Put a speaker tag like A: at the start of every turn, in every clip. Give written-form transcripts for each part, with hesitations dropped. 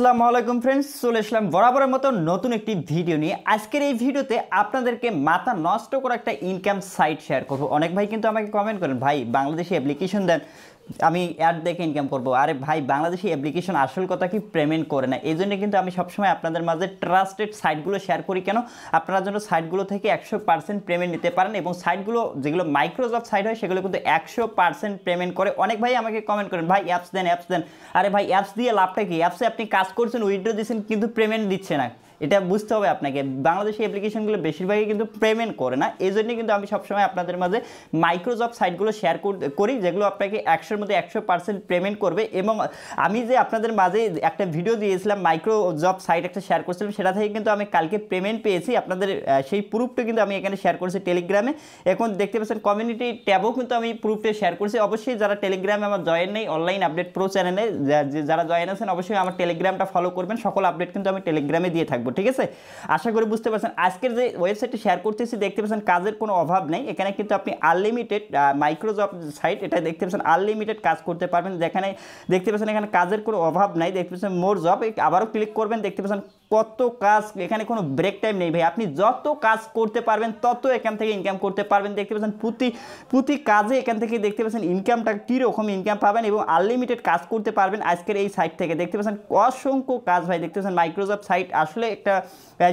A: আসসালামু আলাইকুম ফ্রেন্ডস, চলে আসলাম বরাবরের মতো নতুন একটি ভিডিও নিয়ে। আজকের এই ভিডিওতে আপনাদেরকে মাথা নষ্ট করা একটা ইনকাম সাইট শেয়ার করব। অনেক ভাই কিন্তু আমাকে কমেন্ট করেন, ভাই বাংলাদেশি অ্যাপ্লিকেশন দেন, আমি অ্যাড দেখে ইনকাম করব। আরে ভাই, বাংলাদেশি অ্যাপ্লিকেশন আসল কথা কি পেমেন্ট করে না। এই জন্য কিন্তু আমি সবসময় আপনাদের মাঝে ট্রাস্টেড সাইটগুলো শেয়ার করি। কেন? আপনারা যেন সাইটগুলো থেকে 100% পেমেন্ট নিতে পারেন, এবং সাইটগুলো যেগুলো মাইক্রোসফট সাইট হয় সেগুলো কিন্তু 100% পেমেন্ট করে। অনেক ভাই আমাকে কমেন্ট করেন, ভাই অ্যাপস দেন, অ্যাপস দেন। আরে ভাই, অ্যাপস দিয়ে লাভটা কি? অ্যাপসে আপনি কাজ করছেন, উইথড্র দিচ্ছেন, কিন্তু পেমেন্ট দিচ্ছে না। এটা বুঝতে হবে আপনাকে। বাংলাদেশি অ্যাপ্লিকেশনগুলো বেশিরভাগই কিন্তু পেমেন্ট করে না। এই জন্যই কিন্তু আমি সবসময় আপনাদের মাঝে মাইক্রোসফট সাইটগুলো শেয়ার করি, যেগুলো আপনাকে 100-র মধ্যে 100% পেমেন্ট করবে। এবং আমি যে আপনাদের মাঝে একটা ভিডিও দিয়েছিলাম, মাইক্রোসফট সাইট একটা শেয়ার করছিলাম, সেটা থেকে কিন্তু আমি কালকে পেমেন্ট পেয়েছি। আপনাদের সেই প্রুফটা কিন্তু আমি এখানে শেয়ার করেছি টেলিগ্রামে। এখন দেখতে পাচ্ছেন কমিউনিটি ট্যাবও কিন্তু আমি প্রুফটা শেয়ার করছি। অবশ্যই যারা টেলিগ্রামে আমার জয়েন নেই, অনলাইন আপডেট প্রো চ্যানেলে যারা জয়েন আছেন, অবশ্যই আমার টেলিগ্রামটা ফলো করবেন। সকল আপডেট কিন্তু আমি টেলিগ্রামে দিয়ে থাকবো, ঠিক আছে? আশা করি বুঝতে পারছেন। আজকের যে ওয়েবসাইটটি শেয়ার করতেছি, দেখতে পাচ্ছেন কাজের কোনো অভাব নেই। এখানে কিন্তু আপনি আনলিমিটেড মাইক্রোসফট সাইট, এটা দেখতে পাচ্ছেন আনলিমিটেড কাজ করতে পারবেন। যেখানে দেখতে পাচ্ছেন এখানে কাজের কোনো অভাব নাই। দেখতে পাচ্ছেন মোর জব, আবারও ক্লিক করবেন, দেখতে পাচ্ছেন কত কাজ। এখানে কোনো ব্রেক টাইম নেই ভাই, আপনি যত কাজ করতে পারবেন তত এখান থেকে ইনকাম করতে পারবেন। দেখতে পাচ্ছেন প্রতি কাজে এখান থেকে দেখতে পাচ্ছেন ইনকামটা কীরকম ইনকাম পাবেন, এবং আনলিমিটেড কাজ করতে পারবেন আজকের এই সাইট থেকে। দেখতে পাচ্ছেন অসংখ্য কাজ ভাই। দেখতে পাচ্ছেন মাইক্রোসফট সাইট আসলে একটা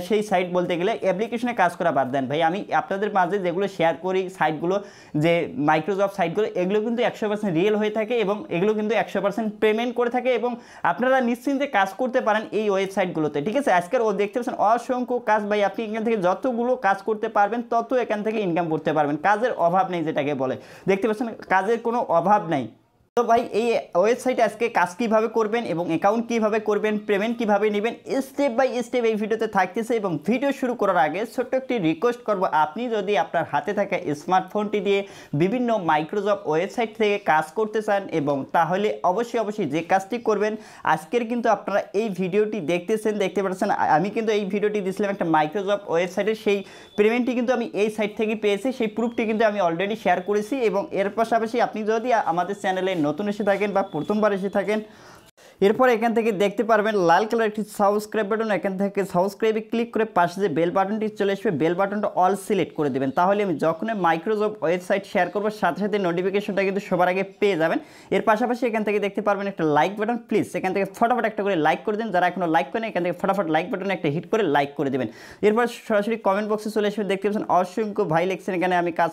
A: সেই সাইট বলতে গেলে অ্যাপ্লিকেশনে কাজ করা বাদ দেন ভাই। আমি আপনাদের মাঝে যেগুলো শেয়ার করি সাইটগুলো, যে মাইক্রোসফট সাইটগুলো, এগুলো কিন্তু 100% রিয়েল হয়ে থাকে, এবং এগুলো কিন্তু 100% পেমেন্ট করে থাকে, এবং আপনারা নিশ্চিন্তে কাজ করতে পারেন এই ওয়েবসাইটগুলোতে, ঠিক আছে? আজকের দেখতে পাচ্ছেন অসংখ্য কাজ ভাই। আপনি এখান থেকে যতগুলো কাজ করতে পারবেন তত এখান থেকে ইনকাম করতে পারবেন। কাজের অভাব নেই, যেটাকে বলে। দেখতে পাচ্ছেন কাজের কোনো অভাব নাই। তো ভাই, এই ওয়েবসাইটে আজকে কাজ কীভাবে করবেন এবং অ্যাকাউন্ট কীভাবে করবেন, পেমেন্ট কীভাবে নেবেন, স্টেপ বাই স্টেপ এই ভিডিওতে থাকতেছে। এবং ভিডিও শুরু করার আগে ছোট্ট একটি রিকোয়েস্ট করব, আপনি যদি আপনার হাতে থাকা স্মার্টফোনটি দিয়ে বিভিন্ন মাইক্রোসফট ওয়েবসাইট থেকে কাজ করতে চান, এবং তাহলে অবশ্যই যে কাজটি করবেন, আজকের কিন্তু আপনারা এই ভিডিওটি দেখতেছেন, দেখতে পাচ্ছেন আমি কিন্তু এই ভিডিওটি দিয়েছিলাম একটা মাইক্রোসফট ওয়েবসাইটে, সেই পেমেন্টটি কিন্তু আমি এই সাইট থেকে পেয়েছি। সেই প্রুফটি কিন্তু আমি অলরেডি শেয়ার করেছি। এবং এর পাশাপাশি আপনি যদি আমাদের চ্যানেলে নতুন এসে থাকেন বা প্রথমবার এসে থাকেন, এরপর এখান থেকে দেখতে পারবেন লাল কালার একটি সাবস্ক্রাইব বাটন। এখান থেকে সাবস্ক্রাইবে ক্লিক করে পাশে যে বেল বাটনটি চলে আসবে, বেল বাটনটা অল সিলেক্ট করে দেবেন। তাহলে আমি যখনই মাইক্রোসফট ওয়েবসাইট শেয়ার করবো, সাথে সাথে নোটিফিকেশনটা কিন্তু সবার আগে পেয়ে যাবেন। এর পাশাপাশি এখান থেকে দেখতে পারবেন একটা লাইক বাটন, প্লিজ এখান থেকে ফটাফট একটা করে লাইক করে দিন। যারা এখনও লাইক করেন, এখান থেকে ফটাফট লাইক বাটনে একটা হিট করে লাইক করে দেবেন। এরপর সরাসরি কমেন্ট বক্সে চলে আসবে। দেখতে পাচ্ছেন অসংখ্য ভাই লিখছেন এখানে, আমি কাজ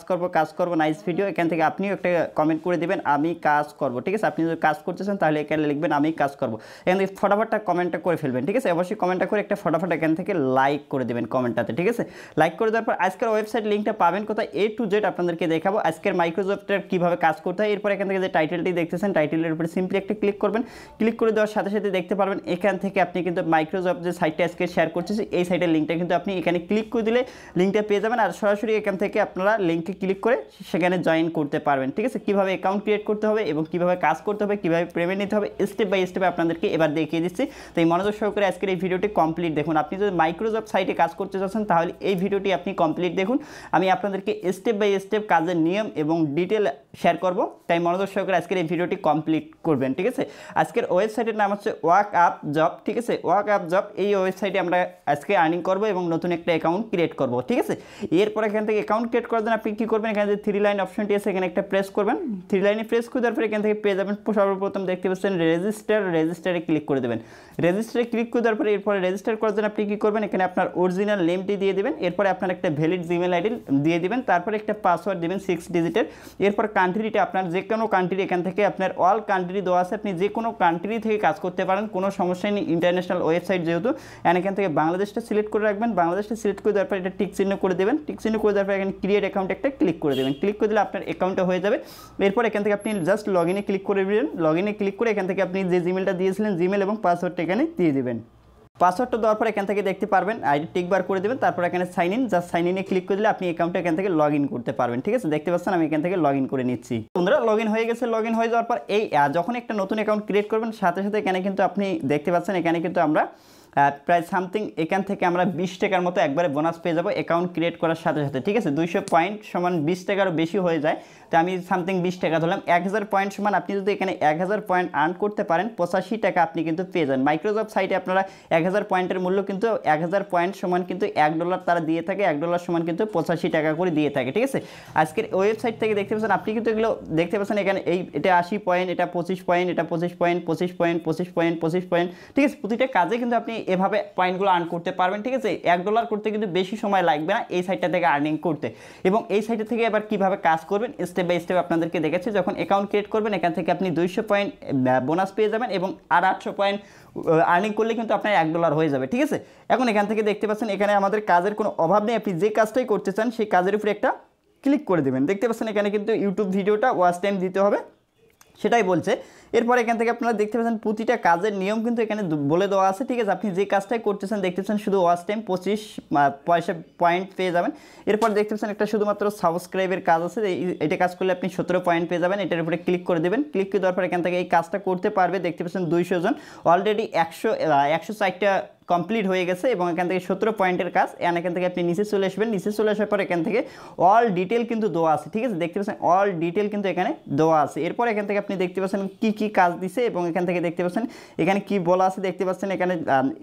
A: করবো নাইস ভিডিও। এখান থেকে আপনিও একটা কমেন্ট করে দেবেন, আমি কাজ করবো, ঠিক আছে? আপনি যদি কাজ করতেছেন তাহলে এখানে লিখবেন আমি কাজ করবো। এখান থেকে ফটাফটটা কমেন্টটা করে ফেলবেন, ঠিক আছে? অবশ্যই কমেন্টটা করে একটা ফটাফট এখান থেকে লাইক করে দেবেন কমেন্টটাতে, ঠিক আছে? লাইক করে দেওয়ার পর আজকের ওয়েবসাইট লিঙ্কটা পাবেন কোথায়, A to Z আপনাদেরকে দেখাবো আজকের মাইক্রোসফটের কীভাবে কাজ করতে হয়। এরপর এখান থেকে যে টাইটেলটি দেখতেছেন, টাইটেলের উপরে সিম্পলি একটা ক্লিক করবেন। ক্লিক করে দেওয়ার সাথে সাথে দেখতে পারবেন এখান থেকে আপনি কিন্তু মাইক্রোসফট যে সাইটটা আজকে শেয়ার করতেছি, এই সাইটের লিঙ্কটা কিন্তু আপনি এখানে ক্লিক করে দিলে লিঙ্কটা পেয়ে যাবেন। আর সরাসরি এখান থেকে আপনারা লিঙ্কে ক্লিক করে সেখানে জয়েন করতে পারবেন, ঠিক আছে? কীভাবে অ্যাকাউন্ট ক্রিয়েট করতে হবে এবং কীভাবে কাজ করতে হবে, কীভাবে পেমেন্ট নিতে হবে, স্টেপ বাই স্টেপ আপনাদেরকে এবার দেখিয়ে দিচ্ছি। তো এই মনোযোগ সহকারে আজকের এই ভিডিওটি কমপ্লিট দেখুন। আপনি যদি মাইক্রোসফট সাইটে কাজ করতে চাচ্ছেন, তাহলে এই ভিডিওটি আপনি কমপ্লিট দেখুন। আমি আপনাদেরকে স্টেপ বাই স্টেপ কাজের নিয়ম এবং ডিটেল শেয়ার করব, তাই মনোযোগ সহকারে আজকের এই ভিডিওটি কমপ্লিট করবেন, ঠিক আছে? আজকের ওয়েবসাইটের নাম হচ্ছে ওয়ার্ক আপ জব, ঠিক আছে? ওয়ার্ক আপ জব, এই ওয়েবসাইটে আমরা আজকে আর্নিং করব এবং নতুন একটা অ্যাকাউন্ট ক্রিয়েট করব, ঠিক আছে? এরপর এখান থেকে অ্যাকাউন্ট ক্রিয়েট করার জন্য আপনি কী করবেন, এখানে যে 3 লাইন অপশনটি আছে, এখানে একটা প্রেস করবেন। 3 লাইনে প্রেস করে দেওয়ার পরে এখান থেকে পেয়ে যাবেন সর্বপ্রথম দেখতে পাচ্ছেন রেজিস্টারে ক্লিক করে দেবেন। রেজিস্টারে ক্লিক করে দেওয়ার পরে এরপরে রেজিস্টার করার জন্য আপনি কী করবেন, এখানে আপনার অরিজিনাল নেমটি দিয়ে দেবেন। এরপরে আপনার একটা ভ্যালিড জিমেল আইডি দিয়ে দেবেন। তারপরে একটা পাসওয়ার্ড দেবেন 6 ডিজিটের। এরপর কান্ট্রিটা আপনার যে কোনো কান্ট্রি, এখান থেকে আপনার অল কান্ট্রি দেওয়া আছে, আপনি যে কোনো কান্ট্রি থেকে কাজ করতে পারেন, কোনো সমস্যা নেই। ইন্টারন্যাশনাল ওয়েবসাইট যেহেতু, এখান থেকে বাংলাদেশটা সিলেক্ট করে রাখবেন। বাংলাদেশটা সিলেক্ট করে দেওয়ার পর এটা টিক চিহ্ন করে দেবেন। টিক চিহ্ন করে দেওয়ার পর এখানে ক্রিয়েট অ্যাকাউন্ট একটা ক্লিক করে দেবেন। ক্লিক করে দিলে আপনার অ্যাকাউন্টটা হয়ে যাবে। এরপর এখান থেকে আপনি জাস্ট লগ ইনে ক্লিক করে দেবেন। লগ ইনে ক্লিক করে এখান থেকে আপনি যে জিমেলটা দিয়েছিলেন, জিমেল এবং পাসওয়ার্ডটা এখানে দিয়ে দেবেন। পাসওয়ার্ডটা দেওয়ার পর এখান থেকে দেখতে পারবেন আইডি টিকবার করে দেবেন। তারপর এখানে সাইন ইন, জাস্ট সাইন ইনে ক্লিক করে দিলে আপনি অ্যাকাউন্টটা এখান থেকে লগ ইন করতে পারবেন, ঠিক আছে? দেখতে পাচ্ছেন আমি এখান থেকে লগ ইন করে নিচ্ছি। বন্ধুরা, লগ ইন হয়ে গেছে। লগ ইন হয়ে যাওয়ার পর এই যখন একটা নতুন অ্যাকাউন্ট ক্রিয়েট করবেন, সাথে সাথে এখানে কিন্তু আপনি দেখতে পাচ্ছেন এখানে কিন্তু আমরা প্রায় সামথিং এখান থেকে আমরা 20 টাকার মতো একবারে বোনাস পেয়ে যাবো অ্যাকাউন্ট ক্রিয়েট করার সাথে সাথে, ঠিক আছে। 200 পয়েন্ট সমান 20 টাকারও বেশি হয়ে যায়, তো আমি সামথিং 20 টাকা ধরলাম। 1000 পয়েন্ট সমান আপনি যদি এখানে 1000 পয়েন্ট আর্ন করতে পারেন 85 টাকা আপনি কিন্তু পেয়ে যান। মাইক্রোসফট সাইটে আপনারা 1000 পয়েন্টের মূল্য কিন্তু 1000 পয়েন্ট সমান কিন্তু $1 তারা দিয়ে থাকে, $1 সমান কিন্তু 85 টাকা করে দিয়ে থাকে, ঠিক আছে। আজকের ওয়েবসাইট থেকে দেখতে পাচ্ছেন, আপনি কিন্তু এগুলো দেখতে পাচ্ছেন এখানে এটা 80 পয়েন্ট, এটা 25 পয়েন্ট, এটা 25 পয়েন্ট, 25 পয়েন্ট, 25 পয়েন্ট, 25 পয়েন্ট, ঠিক আছে। প্রতিটা কাজে কিন্তু আপনি এভাবে পয়েন্টগুলো আর্ন করতে পারবেন, ঠিক আছে। $1 করতে কিন্তু বেশি সময় লাগবে না এই সাইটটা থেকে আর্নিং করতে। এবং এই সাইটটা থেকে এবার কীভাবে কাজ করবেন স্টেপ বাই স্টেপ আপনাদেরকে দেখাচ্ছি। যখন অ্যাকাউন্ট ক্রিয়েট করবেন এখান থেকে আপনি 200 পয়েন্ট বোনাস পেয়ে যাবেন এবং আর 800 পয়েন্ট আর্নিং করলে কিন্তু আপনার $1 হয়ে যাবে, ঠিক আছে। এখন এখান থেকে দেখতে পাচ্ছেন এখানে আমাদের কাজের কোনো অভাব নেই, আপনি যে কাজটাই করতে চান সেই কাজের উপরে একটা ক্লিক করে দেবেন। দেখতে পাচ্ছেন এখানে কিন্তু ইউটিউব ভিডিওটা ওয়াচ টাইম দিতে হবে সেটাই বলছে। এরপর এখান থেকে আপনারা দেখতে পাচ্ছেন প্রতিটা কাজের নিয়ম কিন্তু এখানে বলে দেওয়া আছে, ঠিক আছে। আপনি যে কাজটাই করতেছেন দেখতে পাচ্ছেন শুধু ওয়াচ টাইম 25 পয়েন্ট পেয়ে যাবেন। এরপর দেখতে পাচ্ছেন একটা শুধুমাত্র সাবস্ক্রাইবের কাজ আছে, এটা কাজ করলে আপনি 17 পয়েন্ট পেয়ে যাবেন। এটার উপরে ক্লিক করে দেবেন, ক্লিক করে দেওয়ার পর এখান থেকে এই কাজটা করতে পারবে। দেখতে পাচ্ছেন 200 জন অলরেডি 160টা কমপ্লিট হয়ে গেছে এবং এখান থেকে 17 পয়েন্টের কাজ। এখান থেকে আপনি নিচে চলে আসবেন, নিচে চলে আসার পর এখান থেকে অল ডিটেল কিন্তু দেওয়া আছে, ঠিক আছে। দেখতে পাচ্ছেন অল ডিটেল কিন্তু এখানে দেওয়া আছে। এরপর এখান থেকে আপনি দেখতে পাচ্ছেন কি কাজ দিছে এবং এখান থেকে দেখতে পাচ্ছেন এখানে কি বলা আছে, দেখতে পাচ্ছেন এখানে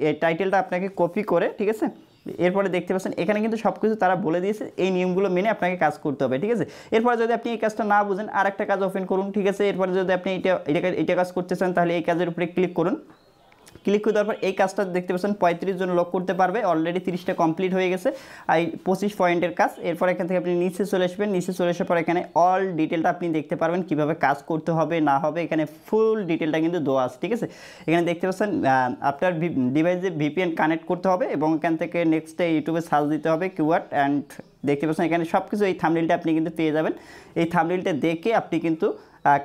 A: এই টাইটেলটা আপনাকে কপি করে, ঠিক আছে। এরপরে দেখতে পাচ্ছেন এখানে কিন্তু সব কিছু তারা বলে দিয়েছে, এই নিয়মগুলো মেনে আপনাকে কাজ করতে হবে, ঠিক আছে। এরপরে যদি আপনি এই কাজটা না বুঝেন আর একটা কাজ ওপেন করুন, ঠিক আছে। এরপরে যদি আপনি এটা কাজ করতে চান তাহলে এই কাজের উপরে ক্লিক করুন। ক্লিক করে দেওয়ার পর এই কাজটা দেখতে পাচ্ছেন 35 জন লোক করতে পারবে, অলরেডি 30টা কমপ্লিট হয়ে গেছে আর 25 পয়েন্টের কাজ। এরপর এখান থেকে আপনি নিচে চলে আসবেন, নিচে চলে আসার পর এখানে অল ডিটেলটা আপনি দেখতে পারবেন কীভাবে কাজ করতে হবে না হবে, এখানে ফুল ডিটেলটা কিন্তু দেওয়া আছে, ঠিক আছে। এখানে দেখতে পাচ্ছেন আপনার ডিভাইসে VPN কানেক্ট করতে হবে এবং এখান থেকে নেক্সটে ইউটিউবে সার্চ দিতে হবে কিওয়ার্ড অ্যান্ড দেখতে পাচ্ছেন এখানে সব কিছু এই থাম্বনেইলটা আপনি কিন্তু পেয়ে যাবেন। এই থাম্বনেইলটা দেখে আপনি কিন্তু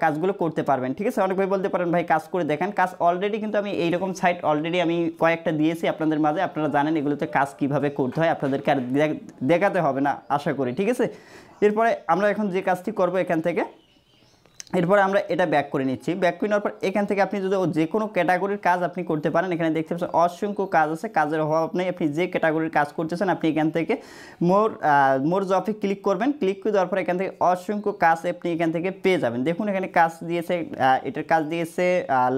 A: কাজগুলো করতে পারবেন, ঠিক আছে। অনেক ভাই বলতে পারেন ভাই কাজ করে দেখেন, কাজ অলরেডি কিন্তু আমি এইরকম সাইট অলরেডি আমি কয়েকটা দিয়েছি আপনাদের মাঝে, আপনারা জানেন এগুলোতে কাজ কিভাবে করতে হয়, আপনাদেরকে আর দেখাতে হবে না আশা করি, ঠিক আছে। এরপরে আমরা এখন যে কাজটি করব এখান থেকে, এরপরে আমরা এটা ব্যাক করে নিচ্ছি। ব্যাক করে নেওয়ার পর এখান থেকে আপনি যদি যে কোনো ক্যাটাগরির কাজ আপনি করতে পারেন। এখানে দেখতে পাচ্ছেন অসংখ্য কাজ আছে, কাজের অভাব নেই। আপনি যে ক্যাটাগরির কাজ করতেছেন আপনি এখান থেকে মোর জবে ক্লিক করবেন, ক্লিক করে দেওয়ার পর এখান থেকে অসংখ্য কাজ আপনি এখান থেকে পেয়ে যাবেন। দেখুন এখানে কাজ দিয়েছে, এটার কাজ দিয়েছে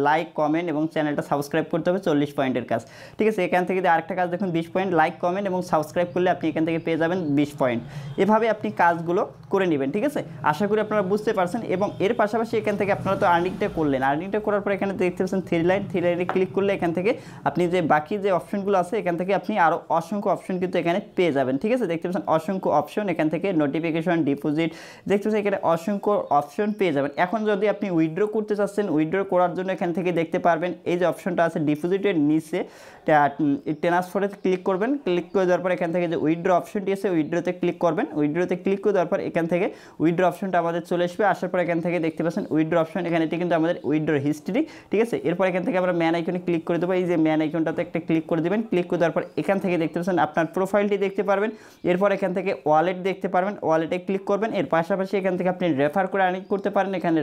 A: লাইক কমেন্ট এবং চ্যানেলটা সাবস্ক্রাইব করতে হবে 40 পয়েন্টের কাজ, ঠিক আছে। এখান থেকে আরেকটা কাজ দেখুন 20 পয়েন্ট, লাইক কমেন্ট এবং সাবস্ক্রাইব করলে আপনি এখান থেকে পেয়ে যাবেন 20 পয়েন্ট। এভাবে আপনি কাজগুলো করে নেবেন, ঠিক আছে। আশা করি আপনারা বুঝতে পারছেন। এবং এর পাশাপাশি এখান থেকে আপনারা তো আর্নিংটা করলেন, আর্নিংটা করার পর এখানে দেখতে পাচ্ছেন থ্রি লাইনে ক্লিক করলে এখান থেকে আপনি যে বাকি যে অপশনগুলো আছে এখান থেকে আপনি আরও অসংখ্য অপশন কিন্তু এখানে পেয়ে যাবেন, ঠিক আছে। দেখতে পাচ্ছেন অসংখ্য অপশন, এখান থেকে নোটিফিকেশন, ডিপোজিট, দেখতে পাচ্ছেন এখানে অসংখ্য অপশন পেয়ে যাবেন। এখন যদি আপনি উইথড্র করতে চাচ্ছেন, উইথড্র করার জন্য এখান থেকে দেখতে পারবেন এই যে অপশনটা আছে ডিপোজিটের নিচে ট্রান্সফারে ক্লিক করবেন, ক্লিক করে দেওয়ার পর এখান থেকে যে উইথড্র অপশনটি আছে উইথড্রতে ক্লিক করবেন। উইথড্রতে ক্লিক করে দেওয়ার পর এখান থেকে উইথড্র অপশনটা আমাদের চলে আসবে, আসার পর এখান থেকে দেখতে পাচ্ছেন উইথড্র অপশন, এখানে এটি কিন্তু আমাদের উইথড্র হিস্ট্রি, ঠিক আছে। এরপর এখান থেকে আমরা ম্যান আইকনে ক্লিক করে দেবো, এই যে ম্যান আইকনটাতে একটা ক্লিক করে দেবেন। ক্লিক করে দেওয়ার পর এখান থেকে দেখতে পাচ্ছেন আপনার প্রোফাইলটি দেখতে পারবেন। এরপর এখান থেকে ওয়ালেট দেখতে পারবেন, ওয়ালেটে ক্লিক করবেন। এর পাশাপাশি এখান থেকে আপনি রেফার করে আর্নিং করতে পারেন, এখানে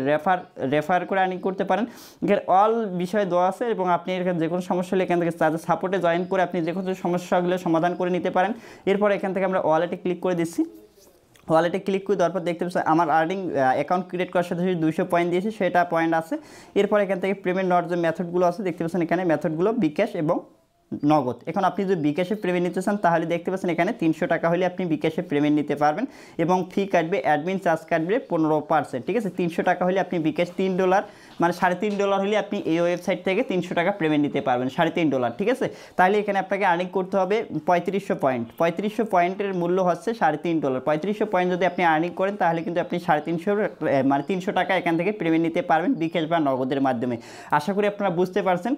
A: রেফার করে আর্নিং করতে পারেন। এখানে অল বিষয় দেওয়া আছে এবং আপনি এখানে যে কোনো সমস্যা হলে এখান থেকে তাদের সাপোর্টে জয়েন করে আপনি যে কোনো সমস্যাগুলো সমাধান করে নিতে পারেন। এরপর এখান থেকে আমরা ওয়ালেটে ক্লিক করে দিচ্ছি। ওয়ালেটে ক্লিক করে দেওয়ার পর দেখতে পাচ্ছেন আমার আর্নিং অ্যাকাউন্ট ক্রিয়েট করার সাথে 200 পয়েন্ট দিয়েছি, সেটা পয়েন্ট আছে। এরপর এখান থেকে পেমেন্ট নেওয়ার যে মেথডগুলো আছে দেখতে পাচ্ছেন এখানে মেথডগুলো বিকাশ এবং নগদ। এখন আপনি যদি বিকাশে পেমেন্ট নিতে চান তাহলে দেখতে পাচ্ছেন এখানে 300 টাকা হলে আপনি বিকাশে পেমেন্ট নিতে পারবেন এবং ফি কাটবে, অ্যাডমিন চার্জ কাটবে 15%, ঠিক আছে। 300 টাকা হলে আপনি বিকাশ $3 মানে $3.5 হলে আপনি এই ওয়েবসাইট থেকে 300 টাকা পেমেন্ট নিতে পারবেন, $3.5, ঠিক আছে। তাহলে এখানে আপনাকে আর্নিং করতে হবে 3500 পয়েন্ট। 3500 পয়েন্টের মূল্য হচ্ছে $3.5। 3500 পয়েন্ট যদি আপনি আর্নিং করেন তাহলে কিন্তু আপনি 350 মানে 300 টাকা এখান থেকে পেমেন্ট নিতে পারবেন বিকাশ বা নগদের মাধ্যমে। আশা করি আপনারা বুঝতে পারছেন।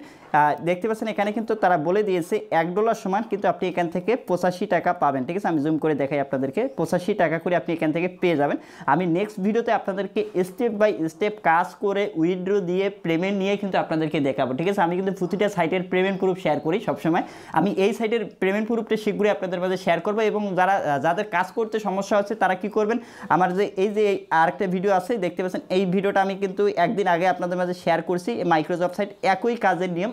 A: দেখতে পাচ্ছেন এখানে কিন্তু তারা বলে দিয়েছে $1 সমান কিন্তু আপনি এখান থেকে 85 টাকা পাবেন, ঠিক আছে। আমি জুম করে দেখাই আপনাদেরকে, 85 টাকা করে আপনি এখান থেকে পেয়ে যাবেন। আমি নেক্সট ভিডিওতে আপনাদেরকে স্টেপ বাই স্টেপ কাজ করে উইথড্র উইথড্র দিয়ে পেমেন্ট নিয়ে কিন্তু আপনাদেরকে দেখাবো, ঠিক আছে। আমি কিন্তু প্রতিটা সাইটের পেমেন্ট প্রুফ শেয়ার করি সবসময়। আমি এই সাইটের পেমেন্ট প্রুফটা শীঘ্রই আপনাদের মাঝে শেয়ার করবো, এবং যাদের কাজ করতে সমস্যা হচ্ছে তারা কি করবেন, আমার যে আরেকটা ভিডিও আছে দেখতে পাচ্ছেন, এই ভিডিওটা আমি কিন্তু একদিন আগে আপনাদের মাঝে শেয়ার করছি। মাইক্রোসফট সাইট একই কাজের নিয়ম,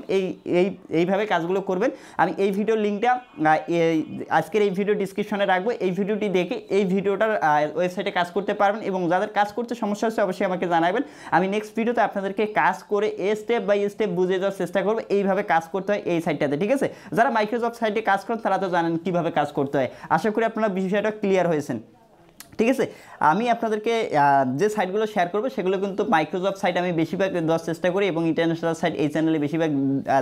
A: এইভাবে কাজগুলো করবেন। আমি এই ভিডিওর লিঙ্কটা আজকের এই ভিডিও ডিসক্রিপশনে রাখবো। এই ভিডিওটি দেখে এই ভিডিওটার ওয়েবসাইটে কাজ করতে পারবেন, এবং যাদের কাজ করতে সমস্যা হচ্ছে অবশ্যই আমাকে জানাবেন। আমি নেক্সট ভিডিওতে আপনাদেরকে কাজ করে স্টেপ বাই স্টেপ বুঝে যাওয়ার চেষ্টা করবো এইভাবে কাজ করতে হয় এই সাইটটাতে, ঠিক আছে। যারা মাইক্রোসফট সাইটে কাজ করেন তারা তো জানেন কীভাবে কাজ করতে হয়। আশা করি আপনারা বিষয়টা ক্লিয়ার হয়েছেন, ঠিক আছে। আমি আপনাদেরকে যে সাইটগুলো শেয়ার করবো সেগুলো কিন্তু মাইক্রোসফট সাইট আমি বেশিরভাগ দেওয়ার চেষ্টা করি, এবং ইন্টারন্যাশনাল সাইট এই চ্যানেলে বেশিরভাগ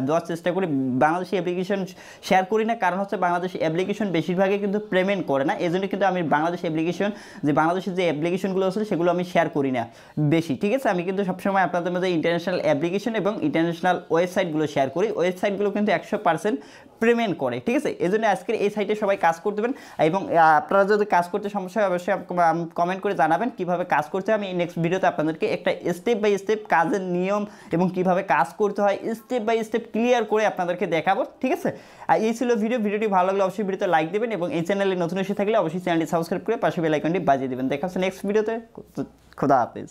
A: দেওয়ার চেষ্টা করি। বাংলাদেশি অ্যাপ্লিকেশন শেয়ার করি না, কারণ হচ্ছে বাংলাদেশি অ্যাপ্লিকেশন বেশিরভাগই কিন্তু পেমেন্ট করে না। এই জন্য কিন্তু আমি বাংলাদেশি অ্যাপ্লিকেশন বাংলাদেশের যে অ্যাপ্লিকেশনগুলো আছে সেগুলো আমি শেয়ার করি না বেশি, ঠিক আছে। আমি কিন্তু সবসময় আপনাদের মধ্যে ইন্টারন্যাশনাল অ্যাপ্লিকেশন এবং ইন্টারন্যাশনাল ওয়েবসাইটগুলো শেয়ার করি। ওয়েবসাইটগুলো কিন্তু 100% পেমেন্ট করে, ঠিক আছে। এই জন্য আজকের এই সাইটে সবাই কাজ করতে পারেন, এবং আপনারা যদি কাজ করতে সমস্যা হয় অবশ্যই কমেন্ট করে জানাবেন কীভাবে কাজ করতে হয়। আমি নেক্সট ভিডিওতে আপনাদেরকে একটা স্টেপ বাই স্টেপ কাজের নিয়ম এবং কীভাবে কাজ করতে হয় স্টেপ বাই স্টেপ ক্লিয়ার করে আপনাদেরকে দেখাবো, ঠিক আছে। আর এই ছিল ভিডিওটি ভালো লাগলে অবশ্যই ভিডিওতে লাইক দেবেন, এবং এই চ্যানেলে নতুন এসে থাকলে অবশ্যই চ্যানেলটি সাবস্ক্রাইব করে পাশে বেল আইকনটি বাজিয়ে দেবেন। দেখা হচ্ছে নেক্সট ভিডিওতে। খোদা হাফেজ।